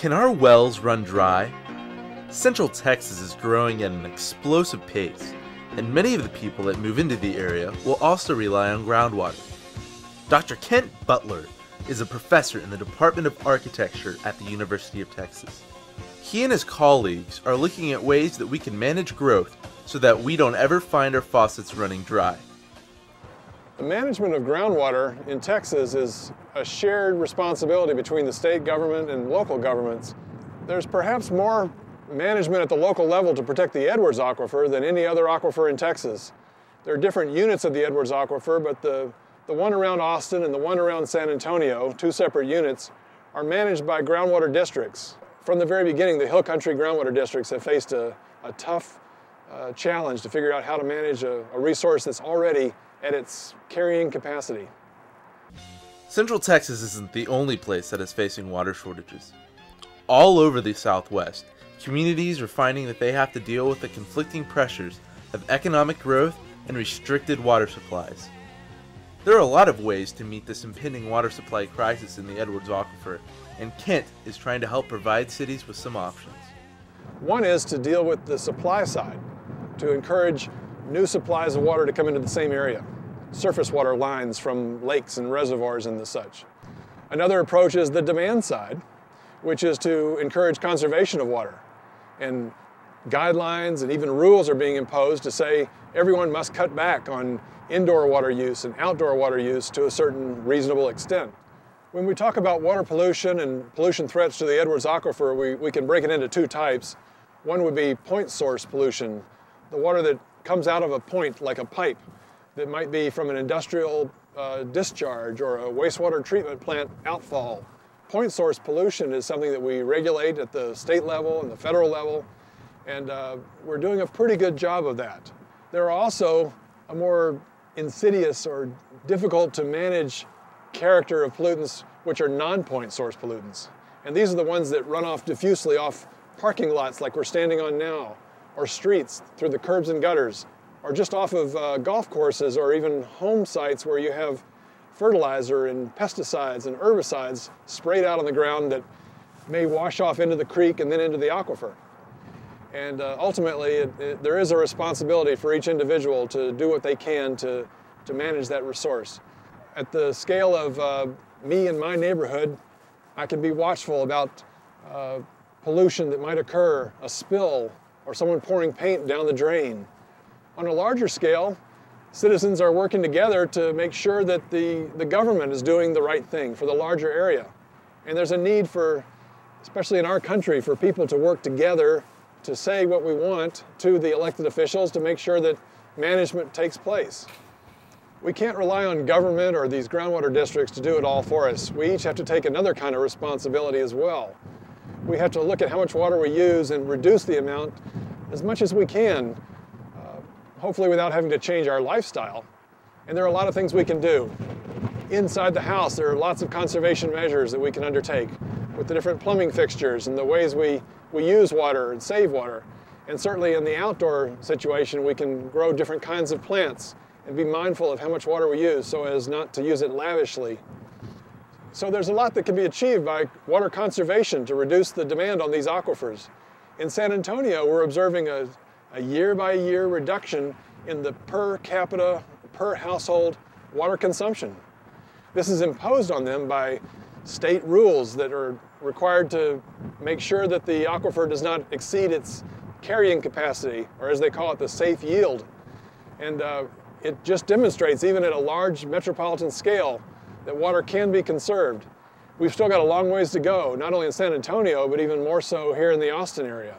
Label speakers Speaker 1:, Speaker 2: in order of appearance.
Speaker 1: Can our wells run dry? Central Texas is growing at an explosive pace, and many of the people that move into the area will also rely on groundwater. Dr. Kent Butler is a professor in the Department of Architecture at the University of Texas. He and his colleagues are looking at ways that we can manage growth so that we don't ever find our faucets running dry.
Speaker 2: The management of groundwater in Texas is a shared responsibility between the state government and local governments. There's perhaps more management at the local level to protect the Edwards Aquifer than any other aquifer in Texas. There are different units of the Edwards Aquifer, but the one around Austin and the one around San Antonio, two separate units, are managed by groundwater districts. From the very beginning, the Hill Country groundwater districts have faced a tough challenge to figure out how to manage a resource that's already at its carrying capacity.
Speaker 1: Central Texas isn't the only place that is facing water shortages. All over the Southwest, communities are finding that they have to deal with the conflicting pressures of economic growth and restricted water supplies. There are a lot of ways to meet this impending water supply crisis in the Edwards Aquifer, and Kent is trying to help provide cities with some options.
Speaker 2: One is to deal with the supply side, to encourage new supplies of water to come into the same area, surface water lines from lakes and reservoirs and the such. Another approach is the demand side, which is to encourage conservation of water. And guidelines and even rules are being imposed to say everyone must cut back on indoor water use and outdoor water use to a certain reasonable extent. When we talk about water pollution and pollution threats to the Edwards Aquifer, we can break it into two types. One would be point source pollution, the water that comes out of a point like a pipe that might be from an industrial discharge or a wastewater treatment plant outfall. Point source pollution is something that we regulate at the state level and the federal level, and we're doing a pretty good job of that. There are also a more insidious or difficult to manage character of pollutants which are non-point source pollutants. And these are the ones that run off diffusely off parking lots like we're standing on now, or streets through the curbs and gutters, or just off of golf courses or even home sites where you have fertilizer and pesticides and herbicides sprayed out on the ground that may wash off into the creek and then into the aquifer. And ultimately, there is a responsibility for each individual to do what they can to manage that resource. At the scale of me and my neighborhood, I can be watchful about pollution that might occur, a spill, or someone pouring paint down the drain. On a larger scale, citizens are working together to make sure that the government is doing the right thing for the larger area. And there's a need for, especially in our country, for people to work together to say what we want to the elected officials to make sure that management takes place. We can't rely on government or these groundwater districts to do it all for us. We each have to take another kind of responsibility as well. We have to look at how much water we use and reduce the amount as much as we can, hopefully without having to change our lifestyle. And there are a lot of things we can do. Inside the house, there are lots of conservation measures that we can undertake with the different plumbing fixtures and the ways we use water and save water. And certainly in the outdoor situation, we can grow different kinds of plants and be mindful of how much water we use so as not to use it lavishly. So there's a lot that can be achieved by water conservation to reduce the demand on these aquifers. In San Antonio, we're observing a year-by-year reduction in the per capita, per household water consumption. This is imposed on them by state rules that are required to make sure that the aquifer does not exceed its carrying capacity, or as they call it, the safe yield. And it just demonstrates, even at a large metropolitan scale, that water can be conserved. We've still got a long ways to go, not only in San Antonio, but even more so here in the Austin area.